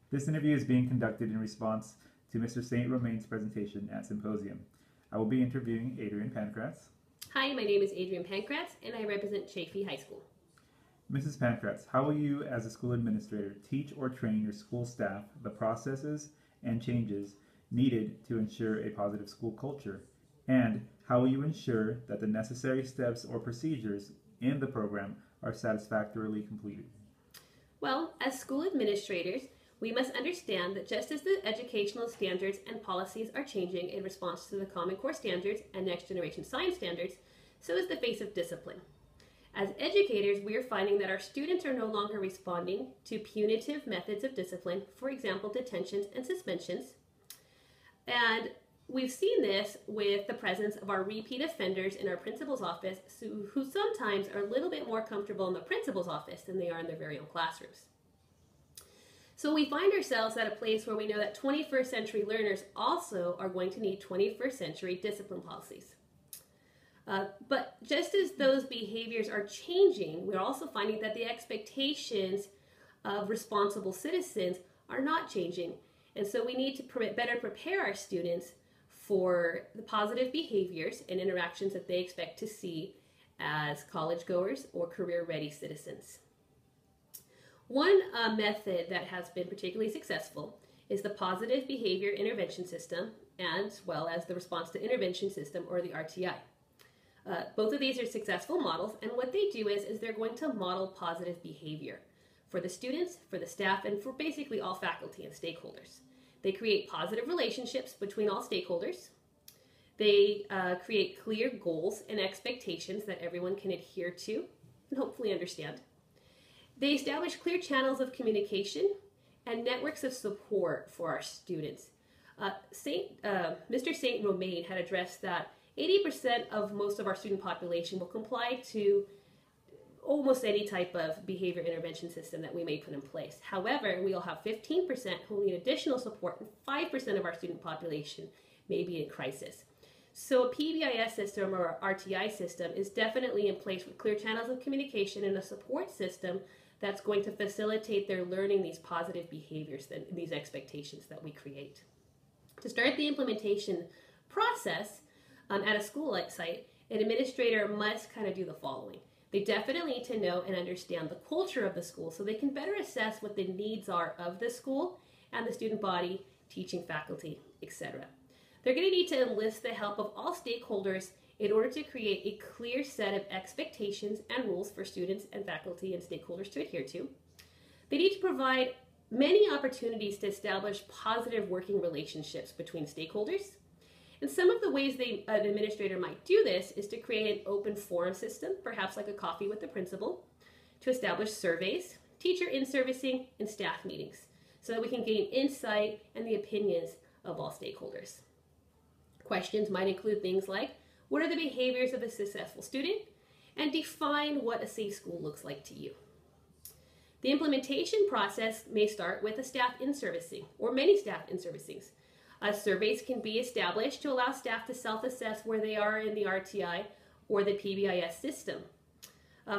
This interview is being conducted in response to Mr. St. Romain's presentation at Symposium. I will be interviewing Adrienne Pankratz. Hi, my name is Adrienne Pankratz, and I represent Chaffee High School. Mrs. Pankratz, how will you, as a school administrator, teach or train your school staff the processes and changes needed to ensure a positive school culture? And how will you ensure that the necessary steps or procedures in the program are satisfactorily completed? Well, as school administrators, we must understand that just as the educational standards and policies are changing in response to the Common Core standards and Next Generation Science standards, so is the face of discipline. As educators, we are finding that our students are no longer responding to punitive methods of discipline, for example, detentions and suspensions. And we've seen this with the presence of our repeat offenders in our principal's office, who sometimes are a little bit more comfortable in the principal's office than they are in their very own classrooms. So we find ourselves at a place where we know that 21st century learners also are going to need 21st century discipline policies. But just as those behaviors are changing, we're also finding that the expectations of responsible citizens are not changing. And so we need to better prepare our students for the positive behaviors and interactions that they expect to see as college goers or career-ready citizens. One method that has been particularly successful is the Positive Behavior Intervention System, as well as the Response to Intervention System, or the RTI. Both of these are successful models, and what they do is they're going to model positive behavior for the students, for the staff, and for basically all faculty and stakeholders. They create positive relationships between all stakeholders. They create clear goals and expectations that everyone can adhere to and hopefully understand. They establish clear channels of communication and networks of support for our students. Mr. St. Romain had addressed that 80% of most of our student population will comply to almost any type of behavior intervention system that we may put in place. However, we'll have 15% who need additional support, and 5% of our student population may be in crisis. So a PBIS system or RTI system is definitely in place with clear channels of communication and a support system that's going to facilitate their learning these positive behaviors, these expectations that we create. To start the implementation process at a school site, an administrator must kind of do the following. They definitely need to know and understand the culture of the school so they can better assess what the needs are of the school and the student body, teaching faculty, etc. They're going to need to enlist the help of all stakeholders in order to create a clear set of expectations and rules for students and faculty and stakeholders to adhere to. They need to provide many opportunities to establish positive working relationships between stakeholders. And some of the ways an administrator might do this is to create an open forum system, perhaps like a coffee with the principal, to establish surveys, teacher in-servicing, and staff meetings, so that we can gain insight and the opinions of all stakeholders. Questions might include things like, what are the behaviors of a successful student? And define what a safe school looks like to you. The implementation process may start with a staff in-servicing or many staff in-servicings. Surveys can be established to allow staff to self-assess where they are in the RTI or the PBIS system.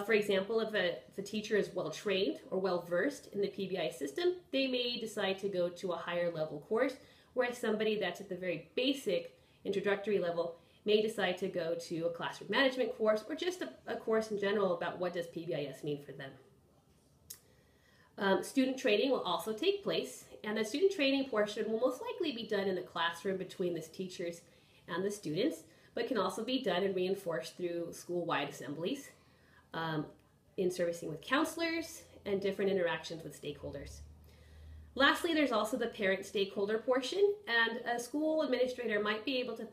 For example, if a teacher is well-trained or well-versed in the PBIS system, they may decide to go to a higher level course, whereas somebody that's at the very basic introductory level may decide to go to a classroom management course or just a course in general about what does PBIS mean for them. Student training will also take place, and the student training portion will most likely be done in the classroom between the teachers and the students, but can also be done and reinforced through school-wide assemblies, in servicing with counselors, and different interactions with stakeholders. Lastly, there's also the parent stakeholder portion, and a school administrator might be able to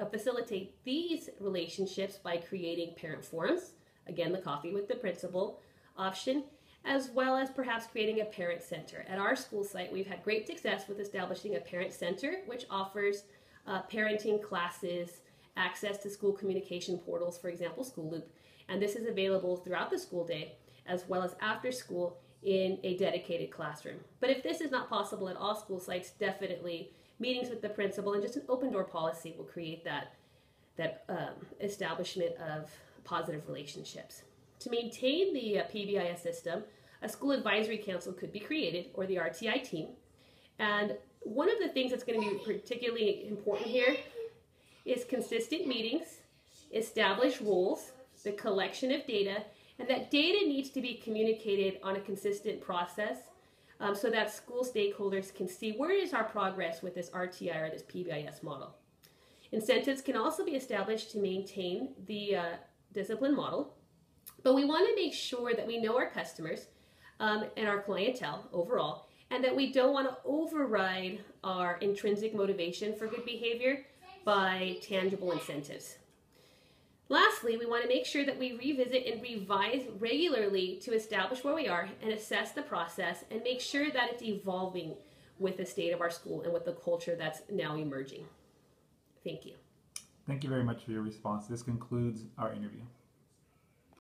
facilitate these relationships by creating parent forums, again, the coffee with the principal option, as well as perhaps creating a parent center. At our school site, we've had great success with establishing a parent center, which offers parenting classes, access to school communication portals, for example, School Loop, and this is available throughout the school day, as well as after school in a dedicated classroom. But if this is not possible at all school sites, definitely meetings with the principal and just an open door policy will create that establishment of positive relationships. To maintain the PBIS system, a school advisory council could be created, or the RTI team, And one of the things that's going to be particularly important here is consistent meetings, established rules, the collection of data, and that data needs to be communicated on a consistent process so that school stakeholders can see where is our progress with this RTI or this PBIS model. Incentives can also be established to maintain the discipline model, but we want to make sure that we know our customers and our clientele overall, and that we don't want to override our intrinsic motivation for good behavior by tangible incentives. Lastly, we want to make sure that we revisit and revise regularly to establish where we are and assess the process and make sure that it's evolving with the state of our school and with the culture that's now emerging. Thank you. Thank you very much for your response. This concludes our interview.